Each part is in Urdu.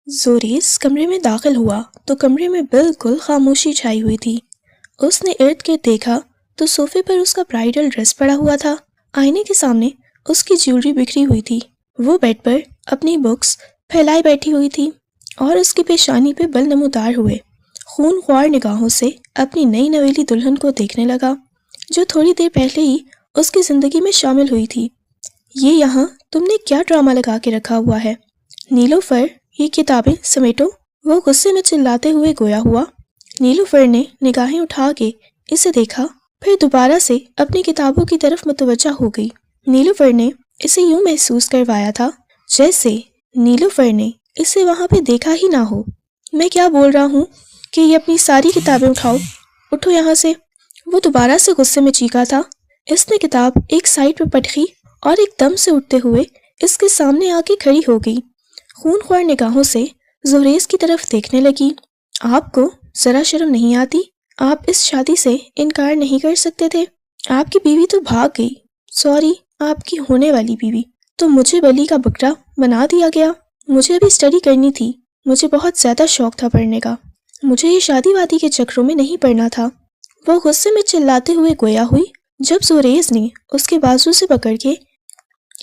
زوریس کمرے میں داخل ہوا تو کمرے میں بالکل خاموشی چھائی ہوئی تھی۔ اس نے ارد گرد دیکھا تو صوفے پر اس کا برائڈل ڈریس پڑا ہوا تھا۔ آئینے کے سامنے اس کی جیولری بکھری ہوئی تھی۔ وہ بیڈ پر اپنی بکس پھیلائے بیٹھی ہوئی تھی اور اس کی پیشانی پہ بل نمودار ہوئے خون خوار نگاہوں سے اپنی نئی نویلی دلہن کو دیکھنے لگا، جو تھوڑی دیر پہلے ہی اس کی زندگی میں شامل ہوئی تھی۔ یہ یہاں تم نے کیا ڈرامہ لگا کے رکھا ہوا ہے؟ نیلوفر، یہ کتابیں سمیٹو، وہ غصے میں چلاتے ہوئے گویا ہوا۔ نیلوفر نے نگاہیں اٹھا کے اسے دیکھا، پھر دوبارہ سے اپنی کتابوں کی طرف متوجہ ہو گئی۔ نیلوفر نے اسے یوں محسوس کروایا تھا جیسے نیلوفر نے اسے وہاں پہ دیکھا ہی نہ ہو۔ میں کیا بول رہا ہوں کہ یہ اپنی ساری کتابیں اٹھاؤ، اٹھو یہاں سے۔ وہ دوبارہ سے غصے میں چیخا تھا۔ اس نے کتاب ایک سائڈ پہ پٹکی اور ایک دم سے اٹھتے ہوئے اس کے سامنے آ کے کھڑی ہو گئی۔ خون خوار نگاہوں سے زوریس کی طرف دیکھنے لگی۔ آپ کو ذرا شرم نہیں آتی؟ آپ اس شادی سے انکار نہیں کر سکتے تھے؟ آپ کی بیوی تو بھاگ گئی، سوری، آپ کی ہونے والی بیوی تو مجھے بلی کا بکرا بنا دیا گیا۔ مجھے ابھی اسٹڈی کرنی تھی، مجھے بہت زیادہ شوق تھا پڑھنے کا، مجھے یہ شادی وادی کے چکروں میں نہیں پڑنا تھا۔ وہ غصے میں چلاتے ہوئے گویا ہوئی۔ جب زوریس نے اس کے بازو سے پکڑ کے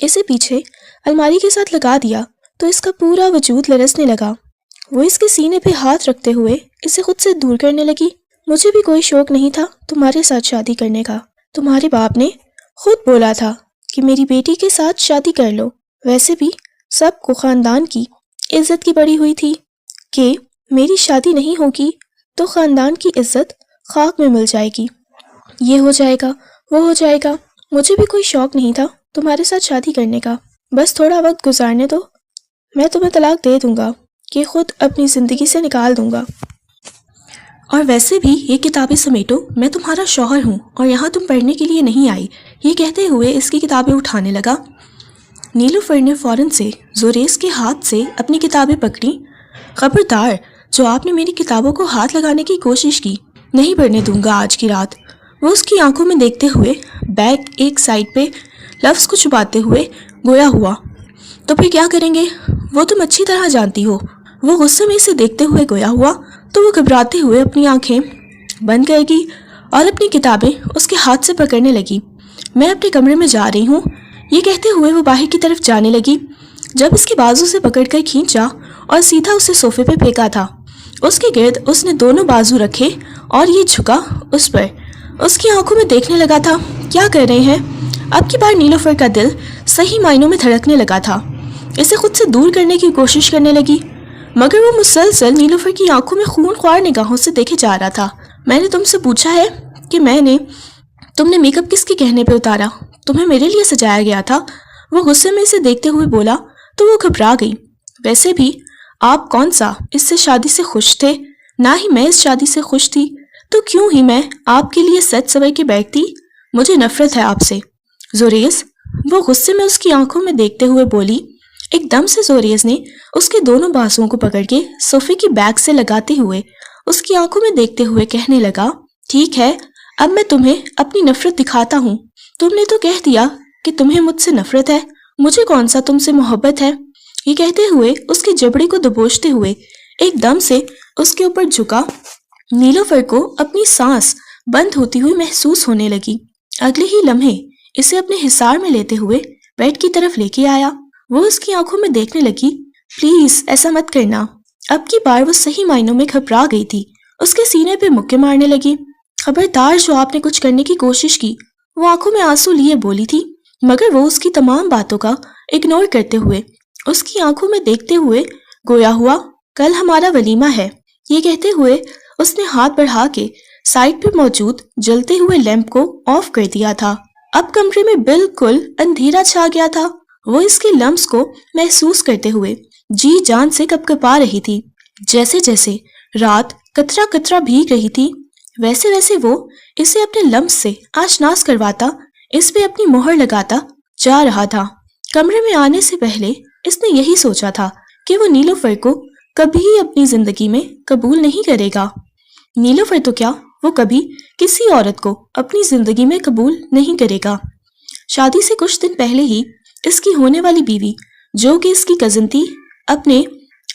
اسے پیچھے الماری کے ساتھ لگا دیا تو اس کا پورا وجود لرزنے لگا۔ وہ اس کے سینے پہ ہاتھ رکھتے ہوئے اسے خود سے دور کرنے لگی۔ مجھے بھی کوئی شوق نہیں تھا تمہارے ساتھ شادی کرنے کا، تمہارے باپ نے خود بولا تھا کہ میری بیٹی کے ساتھ شادی کر لو۔ ویسے بھی سب کو خاندان کی عزت کی پڑی ہوئی تھی کہ میری شادی نہیں ہوگی تو خاندان کی عزت خاک میں مل جائے گی، یہ ہو جائے گا، وہ ہو جائے گا۔ مجھے بھی کوئی شوق نہیں تھا تمہارے ساتھ شادی کرنے کا، بس تھوڑا وقت گزارنے دو، میں تمہیں طلاق دے دوں گا کہ خود اپنی زندگی سے نکال دوں گا۔ اور ویسے بھی یہ کتابیں سمیٹو، میں تمہارا شوہر ہوں اور یہاں تم پڑھنے کے لیے نہیں آئی۔ یہ کہتے ہوئے اس کی کتابیں اٹھانے لگا۔ نیلوفر نے فوراً سے زوریس کے ہاتھ سے اپنی کتابیں پکڑیں۔ خبردار، جو آپ نے میری کتابوں کو ہاتھ لگانے کی کوشش کی، نہیں پڑھنے دوں گا آج کی رات۔ وہ اس کی آنکھوں میں دیکھتے ہوئے بیگ ایک سائڈ پہ لفظ کو چھپاتے ہوئے گویا ہوا۔ تو پھر کیا کریں گے؟ وہ تم اچھی طرح جانتی ہو۔ وہ غصے میں اسے دیکھتے ہوئے گویا ہوا تو وہ گھبراتے ہوئے اپنی آنکھیں بند کر گئی اور اپنی کتابیں اس کے ہاتھ سے پکڑنے لگی۔ میں اپنے کمرے میں جا رہی ہوں، یہ کہتے ہوئے وہ باہر کی طرف جانے لگی۔ جب اس کے بازو سے پکڑ کر کھینچا اور سیدھا اسے صوفے پہ پھینکا تھا۔ اس کے گرد اس نے دونوں بازو رکھے اور یہ جھکا اس پر، اس کی آنکھوں میں دیکھنے لگا تھا۔ کیا کر رہے ہیں؟ اب کی بار نیلوفر کا دل صحیح معنوں میں دھڑکنے لگا تھا۔ اسے خود سے دور کرنے کی کوشش کرنے لگی، مگر وہ مسلسل نیلوفر کی آنکھوں میں خون خوار نگاہوں سے دیکھے جا رہا تھا۔ میں نے تم سے پوچھا ہے کہ تم نے میک اپ کس کے کہنے پہ اتارا؟ تمہیں میرے لیے سجایا گیا تھا۔ وہ غصے میں اسے دیکھتے ہوئے بولا تو وہ گھبرا گئی۔ ویسے بھی آپ کون سا اس سے شادی سے خوش تھے؟ نہ ہی میں اس شادی سے خوش تھی، تو کیوں ہی میں آپ کے لیے سج سور کے بیٹھتی؟ مجھے نفرت ہے آپ سے زوریس، وہ غصے میں اس کی آنکھوں میں دیکھتے ہوئے بولی۔ ایک دم سے زوریس نے اس کے دونوں بازوؤں کو پکڑ کے صوفے کی بیک سے لگاتے ہوئے اس کی آنکھوں میں دیکھتے ہوئے کہنے لگا، ٹھیک ہے، اب میں تمہیں اپنی نفرت دکھاتا ہوں۔ تم نے تو کہہ دیا کہ تمہیں مجھ سے نفرت ہے، مجھے کون سا تم سے محبت ہے؟ یہ کہتے ہوئے اس کے جبڑے کو دبوچتے ہوئے ایک دم سے اس کے اوپر جھکا۔ نیلوفر کو اپنی سانس بند ہوتی ہوئی محسوس ہونے لگی۔ اگلے ہی لمحے اسے اپنے حصار میں لیتے ہوئے بیڈ کی طرف لے کے آیا۔ وہ اس کی آنکھوں میں دیکھنے لگی، پلیز ایسا مت کرنا۔ اب کی بار وہ صحیح معنوں میں گھبرا گئی تھی۔ اس کے سینے پہ مکے مارنے لگی۔ خبردار، جو آپ نے کچھ کرنے کی کوشش کی، وہ آنکھوں میں آنسو لیے بولی تھی، مگر وہ اس کی تمام باتوں کا اگنور کرتے ہوئے اس کی آنکھوں میں دیکھتے ہوئے گویا ہوا، کل ہمارا ولیمہ ہے۔ یہ کہتے ہوئے اس نے ہاتھ بڑھا کے سائڈ پہ موجود جلتے ہوئے لیمپ کو آف کر دیا تھا۔ اب کمرے میں بالکل اندھیرا چھا گیا تھا۔ وہ اس کے لمس کو محسوس کرتے ہوئے جی جان سے کپکپا رہی تھی۔ جیسے جیسے رات قطرہ قطرہ بھیگ رہی تھی، ویسے ویسے وہ اسے اپنے لمس سے آشناس کرواتا، اس پہ اپنی مہر لگاتا جا رہا تھا۔ کمرے میں آنے سے پہلے اس نے یہی سوچا تھا کہ وہ نیلوفر کو کبھی اپنی زندگی میں قبول نہیں کرے گا۔ نیلوفر تو کیا، وہ کبھی کسی عورت کو اپنی زندگی میں قبول نہیں کرے گا۔ شادی سے کچھ دن پہلے ہی اس کی ہونے والی بیوی، جو کہ اس کی کزن تھی، اپنے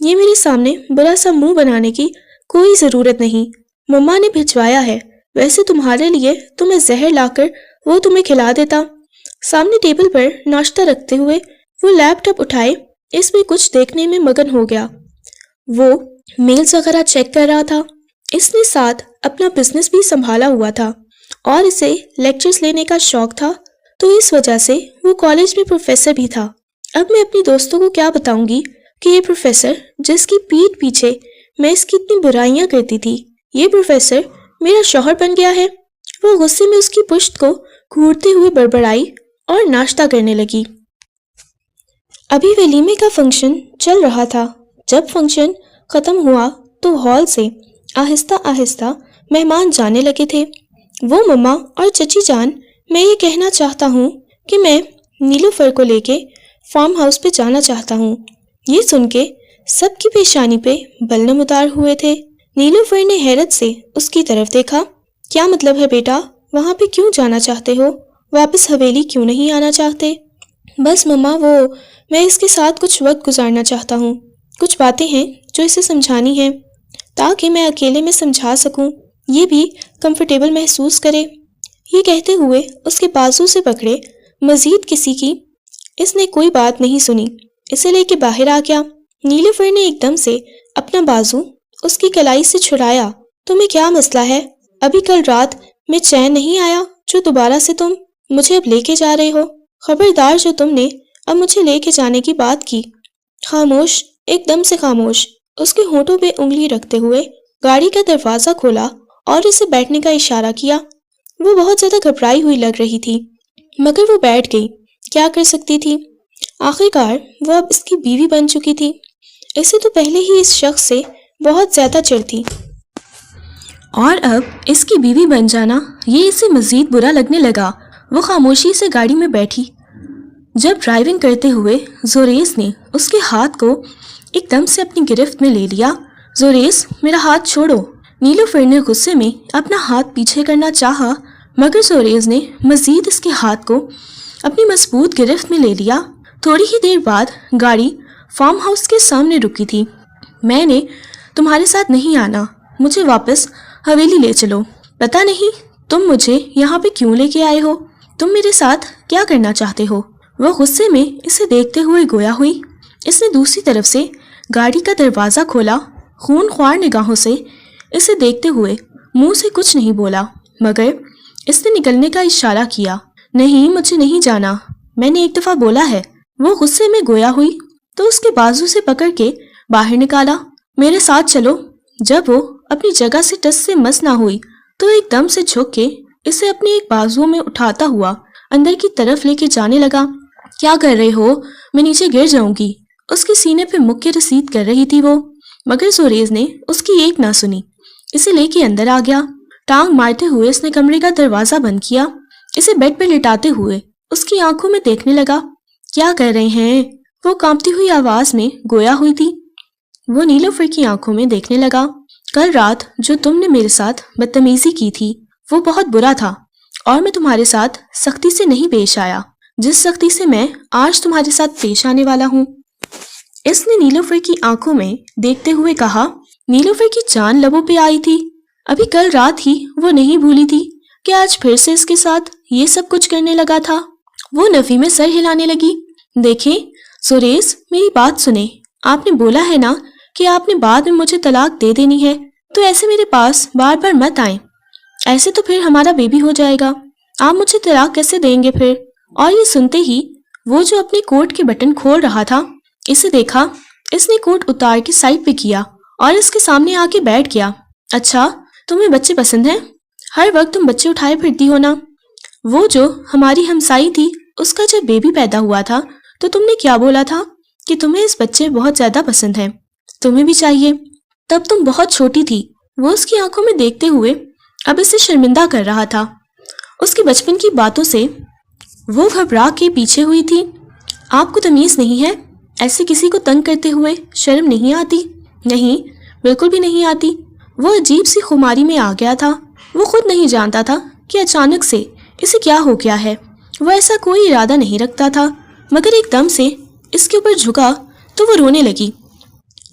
یہ میرے سامنے برا سا منہ بنانے کی کوئی ضرورت نہیں، مما نے بھجوایا ہے، ویسے تمہارے لیے تو میں زہر لا کر وہ تمہیں کھلا دیتا۔ سامنے ٹیبل پر ناشتہ رکھتے ہوئے وہ لیپ ٹاپ اٹھائے اس میں کچھ دیکھنے میں مگن ہو گیا۔ وہ میلز وغیرہ چیک کر رہا تھا۔ اس نے ساتھ اپنا بزنس بھی سنبھالا ہوا تھا اور اسے لیکچرز لینے کا شوق تھا، تو اس وجہ سے وہ کالج میں پروفیسر بھی تھا۔ اب میں اپنی دوستوں کو کیا بتاؤں گی کہ یہ پروفیسر جس کی پیٹھ پیچھے میں اس کی اتنی برائیاں کرتی تھی، یہ پروفیسر میرا شوہر بن گیا ہے۔ وہ غصے میں اس کی پشت کو گھورتے ہوئے بڑبڑائی اور ناشتہ کرنے لگی۔ ابھی ولیمے کا فنکشن چل رہا تھا۔ جب فنکشن ختم ہوا تو ہال سے آہستہ آہستہ مہمان جانے لگے تھے۔ وہ مما اور چچی جان، میں یہ کہنا چاہتا ہوں کہ میں نیلوفر کو لے کے فارم ہاؤس پہ جانا چاہتا ہوں۔ یہ سن کے سب کی پیشانی پہ بل نمودار ہوئے تھے۔ نیلوفر نے حیرت سے اس کی طرف دیکھا۔ کیا مطلب ہے بیٹا؟ وہاں پہ کیوں جانا چاہتے ہو؟ واپس حویلی کیوں نہیں آنا چاہتے؟ بس مما، میں اس کے ساتھ کچھ وقت گزارنا چاہتا ہوں۔ کچھ باتیں ہیں جو اسے سمجھانی ہیں تاکہ میں اکیلے میں سمجھا سکوں، یہ بھی کمفرٹیبل محسوس کرے۔ یہ کہتے ہوئے اس کے بازو سے پکڑے مزید کسی کی اس نے کوئی بات نہیں سنی، اسے لے کے باہر آ گیا۔ نیلوفر نے ایک دم سے اپنا بازو اس کی کلائی سے چھڑایا۔ تمہیں کیا مسئلہ ہے؟ ابھی کل رات میں چین نہیں آیا جو دوبارہ سے تم مجھے اب لے کے جا رہے ہو؟ خبردار جو تم نے اب مجھے لے کے جانے کی بات کی۔ خاموش، ایک دم سے خاموش۔ اس کے ہونٹوں پہ انگلی رکھتے ہوئے گاڑی کا دروازہ کھولا اور اسے بیٹھنے کا اشارہ کیا۔ وہ بہت زیادہ گھبرائی ہوئی لگ رہی تھی، مگر وہ بیٹھ گئی۔ کیا کر سکتی تھی؟ آخرکار وہ اب اس کی بیوی بن چکی تھی۔ اسے تو پہلے ہی اس شخص سے بہت زیادہ چڑ تھی، اور اب اس کی بیوی بن جانا یہ اسے مزید برا لگنے لگا۔ وہ خاموشی سے گاڑی میں بیٹھی۔ جب ڈرائیونگ کرتے ہوئے زوریس نے اس کے ہاتھ کو ایک دم سے اپنی گرفت میں لے لیا۔ زوریس، میرا ہاتھ چھوڑو۔ نیلوفر نے غصے میں اپنا ہاتھ پیچھے کرنا چاہا، مگر زوریس نے مزید اس کے ہاتھ کو اپنی مضبوط گرفت میں لے لیا۔ تھوڑی ہی دیر بعد گاڑی فارم ہاؤس کے سامنے رکی تھی۔ میں نے تمہارے ساتھ نہیں آنا، مجھے واپس حویلی لے چلو۔ پتہ نہیں تم مجھے یہاں پہ کیوں لے کے آئے ہو؟ تم میرے ساتھ کیا کرنا چاہتے ہو؟ وہ غصے میں اسے دیکھتے ہوئے گویا ہوئی۔ اس نے دوسری طرف سے گاڑی کا دروازہ کھولا۔ خون خوار نگاہوں سے اسے دیکھتے ہوئے منہ سے کچھ نہیں بولا، مگر اس نے نکلنے کا اشارہ کیا۔ نہیں، مجھے نہیں جانا، میں نے ایک دفعہ بولا ہے۔ وہ غصے میں گویا ہوئی تو اس کے بازو سے پکڑ کے باہر نکالا۔ میرے ساتھ چلو۔ جب وہ اپنی جگہ سے ٹس سے مس نہ ہوئی تو ایک دم سے جھک کے اسے اپنے ایک بازو میں اٹھاتا ہوا اندر کی طرف لے کے جانے لگا۔ کیا کر رہے ہو؟ میں نیچے گر جاؤں گی۔ اس کے سینے پہ مک کے رسید کر رہی تھی وہ، مگر زوریس نے اس کی ایک نہ سنی، اسے لے کے اندر آ گیا۔ ٹانگ مارتے ہوئے اس نے کمرے کا دروازہ بند کیا، اسے بیڈ پہ لٹاتے ہوئے اس کی آنکھوں میں دیکھنے لگا۔ کیا کر رہے ہیں؟ وہ کانپتی ہوئی آواز میں گویا ہوئی تھی۔ وہ نیلوفر کی آنکھوں میں دیکھنے لگا۔ کل رات جو تم نے میرے ساتھ بدتمیزی کی تھی وہ بہت برا تھا، اور میں تمہارے ساتھ سختی سے نہیں پیش آیا جس سختی سے میں آج تمہارے ساتھ پیش آنے والا ہوں۔ اس نے نیلوفر کی آنکھوں میں دیکھتے ہوئے کہا۔ نیلوفر کی جان لبوں پہ آئی تھی۔ ابھی کل رات ہی وہ نہیں بھولی تھی کہ آج پھر سے اس کے ساتھ یہ سب کچھ کرنے لگا تھا۔ وہ نفی میں سر ہلانے لگی۔ دیکھیں زوریس، میری بات سنیں۔ آپ نے بولا ہے نا کہ آپ نے بعد میں مجھے طلاق دے دینی ہے، تو ایسے میرے پاس بار بار مت آئیں، ایسے تو پھر ہمارا بیبی ہو جائے گا۔ آپ مجھے طلاق کیسے دیں گے پھر؟ اور یہ سنتے ہی وہ جو اپنے کوٹ کے بٹن کھول رہا تھا اسے دیکھا۔ اس نے کوٹ اتار کے سائڈ پہ کیا اور اس کے سامنے آ کے بیٹھ گیا۔ اچھا، تمہیں بچے پسند ہیں؟ ہر وقت تم بچے اٹھائے پھرتی ہو نا۔ وہ جو ہماری ہمسائی تھی اس کا جب بیبی پیدا ہوا تھا تو تم نے کیا بولا تھا کہ تمہیں اس بچے بہت زیادہ پسند ہیں، تمہیں بھی چاہیے۔ تب تم بہت چھوٹی تھی۔ وہ اس کی آنکھوں میں دیکھتے ہوئے اب اسے شرمندہ کر رہا تھا۔ اس کی بچپن کی باتوں سے وہ گھبرا کے پیچھے ہوئی تھی۔ آپ کو تمیز نہیں ہے؟ ایسے کسی کو تنگ کرتے ہوئے شرم نہیں آتی؟ نہیں، بالکل بھی نہیں آتی۔ وہ عجیب سی خماری میں آ گیا تھا۔ وہ خود نہیں جانتا تھا کہ اچانک سے اسے کیا ہو گیا ہے۔ وہ ایسا کوئی ارادہ نہیں رکھتا تھا، مگر ایک دم سے اس کے اوپر جھکا تو وہ رونے لگی۔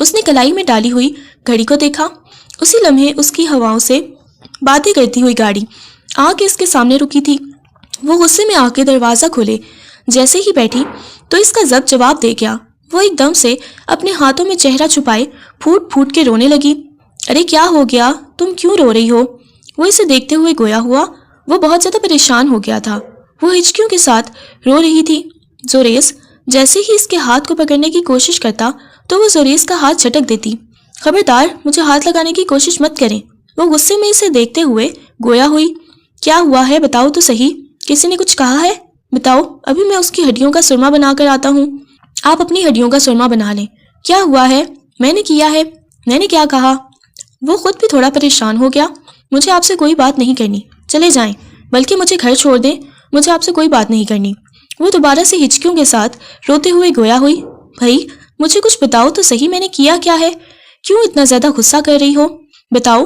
اس نے کلائی میں ڈالی ہوئی گھڑی کو دیکھا۔ اسی لمحے اس کی ہواؤں سے باتیں کرتی ہوئی گاڑی آ کے اس کے سامنے رکی تھی۔ وہ غصے میں آ کے دروازہ کھولے جیسے ہی بیٹھی تو اس کا ضبط جواب دے گیا۔ وہ ایک دم سے اپنے ہاتھوں میں چہرہ چھپائے پھوٹ پھوٹ کے رونے لگی۔ ارے کیا ہو گیا؟ تم کیوں رو رہی ہو؟ وہ اسے دیکھتے ہوئے گویا ہوا وہ بہت زیادہ پریشان ہو گیا تھا۔ وہ ہچکیوں کے ساتھ رو رہی تھی۔ زوریس جیسے ہی اس کے ہاتھ کو پکڑنے کی کوشش کرتا تو وہ زوریس کا ہاتھ جھٹک دیتی۔ خبردار، مجھے ہاتھ لگانے کی کوشش مت کریں۔ وہ غصے میں اسے دیکھتے ہوئے گویا ہوئی۔ کیا ہوا ہے بتاؤ تو صحیح، کسی نے کچھ کہا ہے؟ بتاؤ، ابھی میں اس کی ہڈیوں کا سرما بنا کر آتا ہوں۔ آپ اپنی ہڈیوں کا سرما بنا لیں۔ کیا ہوا ہے؟ میں نے کیا ہے؟ میں نے کیا کہا؟ وہ خود بھی تھوڑا پریشان ہو گیا۔ مجھے آپ سے کوئی بات نہیں کرنی، چلے جائیں، بلکہ مجھے گھر چھوڑ دیں، مجھے آپ سے کوئی بات نہیں کرنی۔ وہ دوبارہ سے ہچکیوں کے ساتھ روتے ہوئے گویا ہوئی۔ بھائی مجھے کچھ بتاؤ تو صحیح، میں نے کیا کیا ہے؟ کیوں اتنا زیادہ غصہ کر رہی ہو؟ بتاؤ،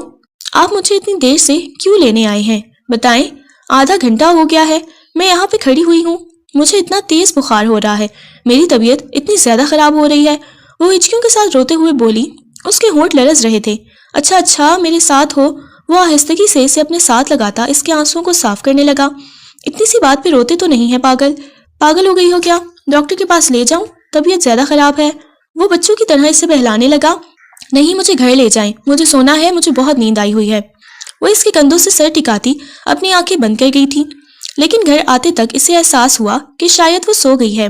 آپ مجھے اتنی دیر سے کیوں لینے آئے ہیں؟ بتائیں، آدھا گھنٹہ ہو گیا ہے میں یہاں پہ کھڑی ہوئی ہوں، مجھے اتنا تیز بخار ہو رہا ہے، میری طبیعت اتنی زیادہ خراب ہو رہی ہے۔ وہ ہچکیوں کے ساتھ روتے ہوئے بولی۔ اس کے ہونٹ لرز رہے تھے۔ اچھا میرے ساتھ ہو۔ وہ آہستگی سے اسے اپنے ساتھ لگاتا اس کے آنسوؤں کو صاف کرنے لگا۔ اتنی سی بات پہ روتے تو نہیں ہے پاگل ہو گئی ہو کیا؟ ڈاکٹر کے پاس لے جاؤں؟ طبیعت زیادہ خراب ہے۔ وہ بچوں کی طرح اسے بہلانے لگا۔ نہیں، مجھے گھر لے جائیں، مجھے سونا ہے، مجھے بہت نیند آئی ہوئی ہے۔ وہ اس کے کندھوں سے سر ٹکاتی اپنی آنکھیں بند کر گئی تھی، لیکن گھر آتے تک اسے احساس ہوا کہ شاید وہ سو گئی ہے۔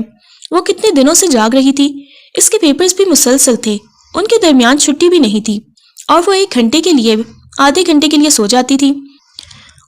وہ کتنے دنوں سے جاگ رہی تھی، اس کے پیپرز بھی مسلسل تھے، ان کے درمیان چھٹی بھی نہیں تھی، اور وہ آدھے گھنٹے کے لیے سو جاتی تھی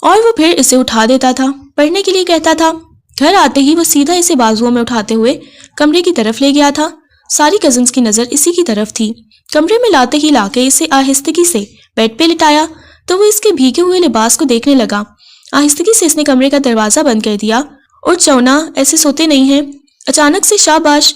اور وہ پھر اسے اٹھا دیتا تھا، پڑھنے کے لیے کہتا تھا۔ گھر آتے ہی وہ سیدھا اسے بازوؤں میں اٹھاتے ہوئے کمرے کی طرف لے گیا تھا۔ ساری کزنز کی نظر اسی کی طرف تھی۔ کمرے میں لاتے ہی لا کے اسے آہستگی سے بیڈ پہ لٹایا تو وہ اس کے بھیگے ہوئے لباس کو دیکھنے لگا۔ آہستگی سے اس نے کمرے کا دروازہ بند کر دیا۔ اور چونا، ایسے سوتے نہیں ہیں۔ اچانک سے شاباش،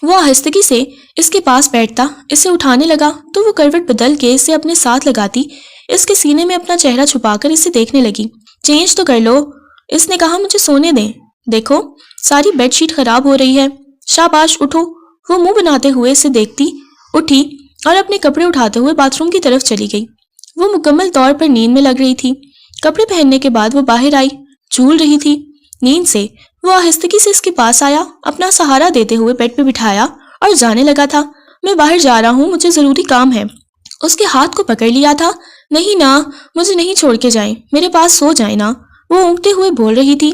وہ آہستگی سے اس کے پاس بیٹھتا، اسے اٹھانے لگا تو وہ کروٹ بدل کے اسے اپنے ساتھ لگاتی اس کے سینے میں اپنا چہرہ چھپا کر اسے دیکھنے لگی۔ چینج تو کر لو، اس نے کہا، مجھے سونے دیں۔ دیکھو ساری بیڈ شیٹ خراب ہو رہی ہے۔ شاباش اٹھو۔ وہ منہ بناتے ہوئے اسے دیکھتی اٹھی اور اپنے کپڑے اٹھاتے ہوئے باتھ روم کی طرف چلی گئی۔ وہ مکمل طور پر نیند میں لگ رہی تھی۔ کپڑے پہننے کے بعد وہ باہر آئی، جھول رہی تھی نیند سے۔ وہ آہستگی سے اس کے پاس آیا، اپنا سہارا دیتے ہوئے بیڈ پہ بٹھایا اور جانے لگا تھا۔ میں باہر جا رہا ہوں، مجھے ضروری کام ہے۔ اس کے ہاتھ کو پکڑ لیا تھا۔ نہیں نا، مجھے نہیں چھوڑ کے جائیں، میرے پاس سو جائیں نا، وہ اونگتے ہوئے بول رہی تھی،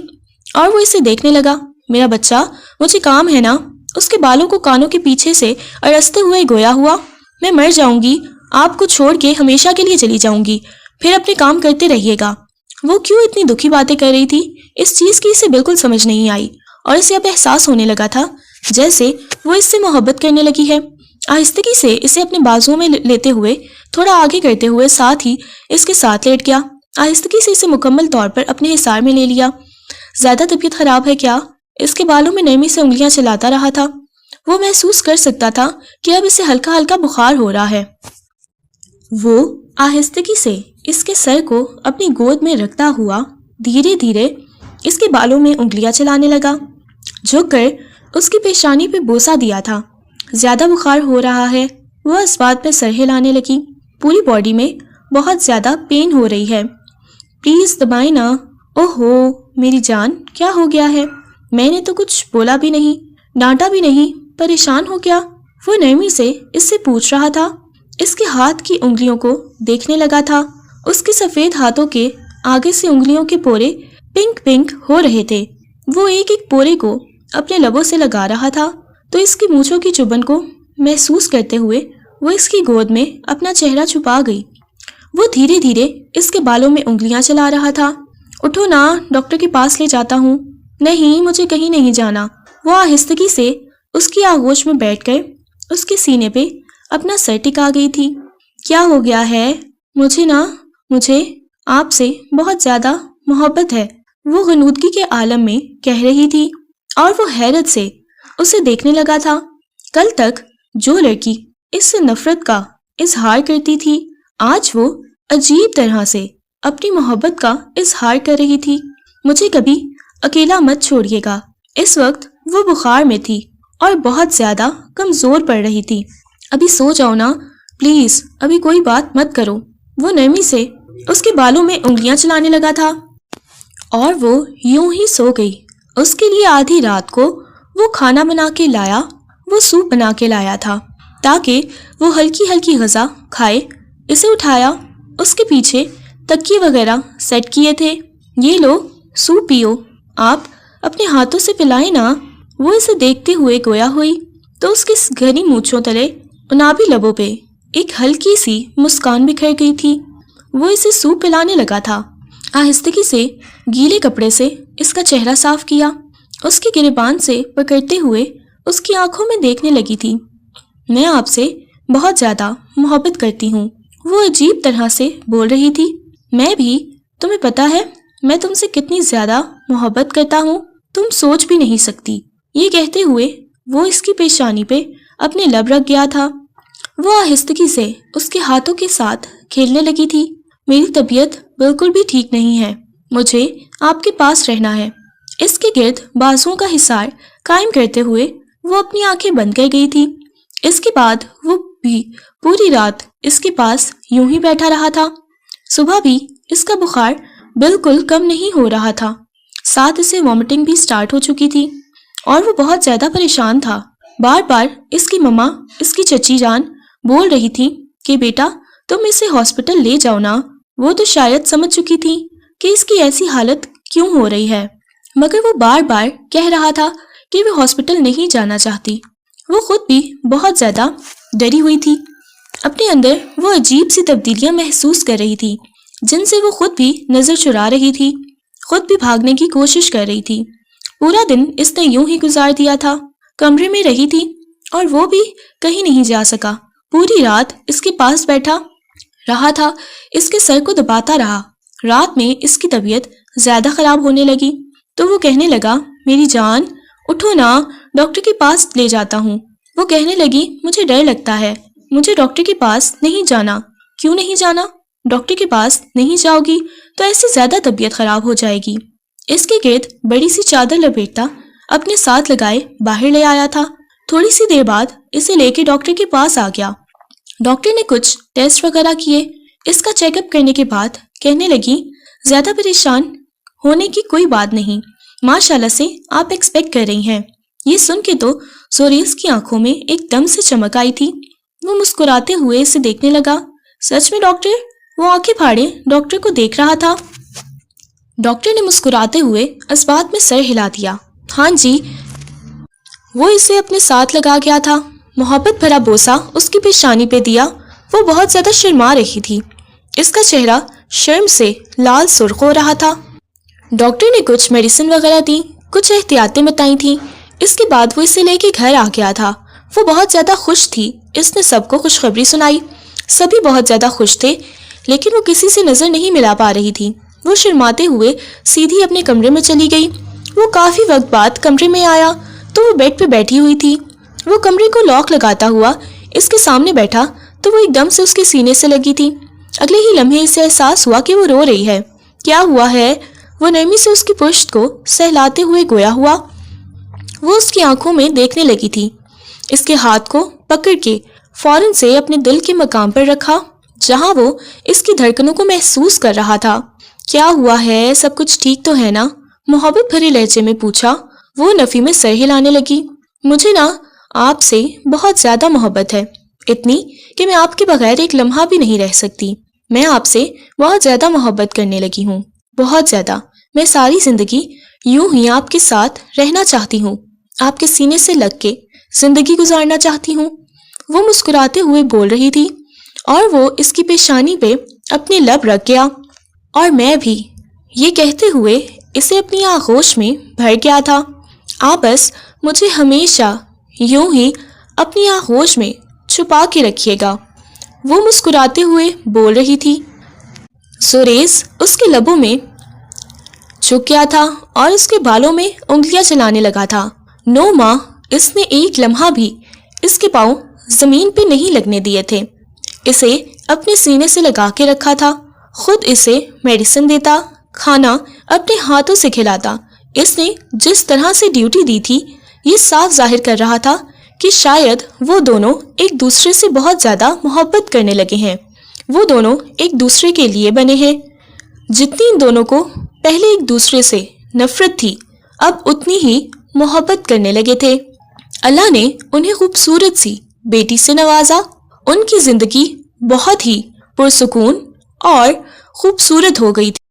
اور وہ اسے دیکھنے لگا۔ میرا بچہ، مجھے کام ہے نا۔ اس کے بالوں کو کانوں کے پیچھے سے اڑستے ہوئے گویا ہوا۔ میں مر جاؤں گی، آپ کو چھوڑ کے ہمیشہ کے لیے چلی جاؤں گی، پھر اپنے کام کرتے رہیے گا۔ وہ کیوں اتنی دکھی باتیں کر رہی تھی، اس چیز کی اسے بالکل سمجھ نہیں آئی، اور اسے اب احساس ہونے لگا تھا جیسے وہ اس سے محبت کرنے لگی ہے۔ آہستگی سے اسے اپنے بازوؤں میں لیتے ہوئے تھوڑا آگے کرتے ہوئے ساتھ ہی اس کے ساتھ لیٹ گیا۔ آہستگی سے اسے مکمل طور پر اپنے حصار میں لے لیا۔ زیادہ طبیعت خراب ہے کیا؟ اس کے بالوں میں نرمی سے انگلیاں چلاتا رہا تھا۔ وہ محسوس کر سکتا تھا کہ اب اسے ہلکا ہلکا بخار ہو رہا ہے۔ وہ آہستگی سے اس کے سر کو اپنی گود میں رکھتا ہوا دھیرے دھیرے اس کے بالوں میں انگلیاں چلانے لگا، جھک کر اس کی پیشانی پہ بوسہ دیا تھا۔ زیادہ بخار ہو رہا ہے، وہ اس بات پہ سر ہلانے لگی۔ پوری باڈی میں بہت زیادہ پین ہو رہی ہے، پلیز دبائیں نا۔ اوہو میری جان، کیا ہو گیا ہے؟ میں نے تو کچھ بولا بھی نہیں، ڈانٹا بھی نہیں، پریشان ہو گیا؟ وہ نرمی سے اس سے پوچھ رہا تھا۔ اس کے ہاتھ کی انگلیوں کو دیکھنے لگا تھا۔ اس کے سفید ہاتھوں کے آگے سے انگلیوں کے پورے پنک پنک ہو رہے تھے۔ وہ ایک ایک پورے کو اپنے لبوں سے لگا رہا تھا تو اس کی مونچھوں کی چبھن کو محسوس کرتے ہوئے وہ اس کی گود میں اپنا چہرہ چھپا گئی۔ وہ دھیرے دھیرے اس کے بالوں میں انگلیاں چلا رہا تھا۔ اٹھو نا، ڈاکٹر کے پاس لے جاتا ہوں۔ نہیں، مجھے کہیں نہیں جانا۔ وہ آہستگی سے اس کی آغوش میں بیٹھ کر اس کے سینے پہ اپنا سر ٹکا گئی تھی۔ کیا ہو گیا ہے؟ مجھے آپ سے بہت زیادہ محبت ہے، وہ غنودگی کے عالم میں کہہ رہی تھی، اور وہ حیرت سے اسے دیکھنے لگا تھا۔ کل تک جو لڑکی اس سے نفرت کا اظہار کرتی تھی، آج وہ عجیب طرح سے اپنی محبت کا اظہار کر رہی تھی۔ مجھے کبھی اکیلا مت چھوڑیے گا۔ اس وقت وہ بخار میں تھی اور بہت زیادہ کمزور پڑ رہی تھی۔ ابھی سو جاؤ نا پلیز، ابھی کوئی بات مت کرو۔ وہ نرمی سے اس کے بالوں میں انگلیاں چلانے لگا تھا اور وہ یوں ہی سو گئی۔ اس کے لیے آدھی رات کو وہ کھانا بنا کے لایا، وہ سوپ بنا کے لایا تھا تاکہ وہ ہلکی ہلکی غذا کھائے۔ اسے اٹھایا، اس کے پیچھے تکیے وغیرہ سیٹ کیے تھے۔ یہ لو سوپ پیو، آپ اپنے ہاتھوں سے پلائیں نا۔ وہ اسے دیکھتے ہوئے گویا ہوئی تو اس کے گھنی مونچھوں تلے انابی لبوں پہ ایک ہلکی سی مسکان بکھر گئی تھی۔ وہ اسے سوپ پلانے لگا تھا، آہستگی سے گیلے کپڑے سے اس کا چہرہ صاف کیا، اس کے گریبان سے پکڑتے ہوئے اس کی آنکھوں میں دیکھنے لگی تھی۔ میں آپ سے بہت زیادہ محبت کرتی ہوں، وہ عجیب طرح سے بول رہی تھی۔ میں بھی، تمہیں پتا ہے میں تم سے کتنی زیادہ محبت کرتا ہوں، تم سوچ بھی نہیں سکتی۔ یہ کہتے ہوئے وہ اس کی پیشانی پہ اپنے لب رکھ گیا تھا۔ وہ آہستگی سے اس کے ہاتھوں کے ساتھ کھیلنے لگی تھی۔ میری طبیعت بالکل بھی ٹھیک نہیں ہے، مجھے آپ کے پاس رہنا ہے۔ اس کے گرد بازوؤں کا حصار قائم کرتے ہوئے وہ اپنی آنکھیں بند کر گئی تھی۔ اس کے بعد وہ بھی پوری رات اس کے پاس یوں ہی بیٹھا رہا تھا۔ صبح بھی اس کا بخار بالکل کم نہیں ہو رہا تھا، ساتھ اسے وامٹنگ بھی سٹارٹ ہو چکی تھی اور وہ بہت زیادہ پریشان تھا۔ بار بار اس کی مما، اس کی چچی جان بول رہی تھی کہ بیٹا تم اسے ہاسپٹل لے جاؤ نا۔ وہ تو شاید سمجھ چکی تھی کہ اس کی ایسی حالت کیوں ہو رہی ہے، مگر وہ بار بار کہہ رہا تھا کہ وہ ہاسپٹل نہیں جانا چاہتی۔ وہ خود بھی بہت زیادہ ڈری ہوئی تھی، اپنے اندر وہ عجیب سی تبدیلیاں محسوس کر رہی تھی جن سے وہ خود بھی نظر چرا رہی تھی، خود بھی بھاگنے کی کوشش کر رہی تھی۔ پورا دن اس نے یوں ہی گزار دیا تھا، کمرے میں رہی تھی اور وہ بھی کہیں نہیں جا سکا۔ پوری رات اس کے پاس بیٹھا رہا تھا، اس کے سر کو دباتا رہا۔ رات میں اس کی طبیعت زیادہ خراب ہونے لگی تو وہ کہنے لگا میری جان اٹھو نا، ڈاکٹر کے پاس لے جاتا ہوں۔ وہ کہنے لگی مجھے ڈر لگتا ہے، مجھے ڈاکٹر کے پاس نہیں جانا۔ کیوں نہیں جانا؟ ڈاکٹر کے پاس نہیں جاؤ گی تو ایسے زیادہ طبیعت خراب ہو جائے گی۔ اس کے گرد بڑی سی چادر لپیٹتا اپنے ساتھ لگائے باہر لے آیا تھا۔ تھوڑی سی دیر بعد اسے لے کے ڈاکٹر کے پاس آ گیا۔ ڈاکٹر نے کچھ ٹیسٹ وغیرہ کیے، اس کا چیک اپ کرنے کے بعد کہنے لگی زیادہ پریشان ہونے کی کوئی بات نہیں، ماشاءاللہ سے آپ ایکسپیکٹ کر رہی ہیں۔ یہ سن کے تو سوریس کی آنکھوں میں ایک دم سے چمک آئی تھی۔ وہ مسکراتے ہوئے اسے دیکھنے لگا۔ سچ میں ڈاکٹر؟ وہ آنکھیں پھاڑے ڈاکٹر کو دیکھ رہا تھا۔ ڈاکٹر نے مسکراتے ہوئے اسبات میں سر ہلا دیا۔ ہاں جی۔ وہ اسے اپنے ساتھ لگا گیا تھا، محبت بھرا بوسہ اس کی پیشانی پہ دیا۔ وہ بہت زیادہ شرما رہی تھی، اس کا چہرہ شرم سے لال سرخ ہو رہا تھا۔ ڈاکٹر نے کچھ میڈیسن وغیرہ دی، کچھ احتیاطیں بتائی تھیں۔ اس کے بعد وہ اسے لے کے گھر آ گیا تھا۔ وہ بہت زیادہ خوش تھی، اس نے سب کو خوشخبری سنائی۔ سبھی بہت زیادہ خوش تھے لیکن وہ کسی سے نظر نہیں ملا پا رہی تھی۔ وہ شرماتے ہوئے سیدھی اپنے کمرے میں چلی گئی۔ وہ کافی وقت بعد کمرے میں آیا تو وہ بیڈ پہ بیٹھی ہوئی تھی۔ وہ کمرے کو لاک لگاتا ہوا اس کے سامنے بیٹھا تو وہ ایک دم سے اس کے سینے سے لگی تھی۔ اگلے ہی لمحے اسے احساس ہوا کہ وہ رو رہی ہے۔ کیا ہوا ہے؟ وہ نرمی سے اس کی پشت کو سہلاتے ہوئے گویا ہوا۔ وہ اس کی آنکھوں میں دیکھنے لگی تھی، اس کے ہاتھ کو پکڑ کے فوراً سے اپنے دل کے مقام پر رکھا جہاں وہ اس کی دھڑکنوں کو محسوس کر رہا تھا۔ کیا ہوا ہے؟ سب کچھ ٹھیک تو ہے نا؟ محبت بھرے لہجے میں پوچھا۔ وہ نفی میں سر ہلانے لگی۔ مجھے نا آپ سے بہت زیادہ محبت ہے، اتنی کہ میں آپ کے بغیر ایک لمحہ بھی نہیں رہ سکتی۔ میں آپ سے بہت زیادہ محبت کرنے لگی ہوں، بہت زیادہ۔ میں ساری زندگی یوں ہی آپ کے ساتھ رہنا چاہتی ہوں، آپ کے سینے سے لگ کے زندگی گزارنا چاہتی ہوں۔ وہ مسکراتے ہوئے بول رہی تھی اور وہ اس کی پیشانی پہ اپنے لب رکھ گیا۔ اور میں بھی، یہ کہتے ہوئے اسے اپنی آغوش میں بھر گیا تھا۔ آپ بس مجھے ہمیشہ یوں ہی اپنی آغوش میں چھپا کے رکھیے گا، وہ مسکراتے ہوئے بول رہی تھی۔ سوریس اس کے لبوں میں جھک گیا تھا اور اس کے بالوں میں انگلیاں چلانے لگا تھا۔ 9 ماہ اس نے ایک لمحہ بھی اس کے پاؤں زمین پہ نہیں لگنے دیے تھے، اسے اپنے سینے سے لگا کے رکھا تھا، خود اسے میڈیسن دیتا، کھانا اپنے ہاتھوں سے کھلاتا۔ اس نے جس طرح سے ڈیوٹی دی تھی یہ صاف ظاہر کر رہا تھا کہ شاید وہ دونوں ایک دوسرے سے بہت زیادہ محبت کرنے لگے ہیں. وہ دونوں ایک دوسرے کے لیے بنے ہیں. جتنی ان دونوں کو پہلے ایک دوسرے سے نفرت تھی اب اتنی ہی محبت کرنے لگے تھے. اللہ نے انہیں خوبصورت سی بیٹی سے نوازا. ان کی زندگی بہت ہی پرسکون اور خوبصورت ہو گئی تھی.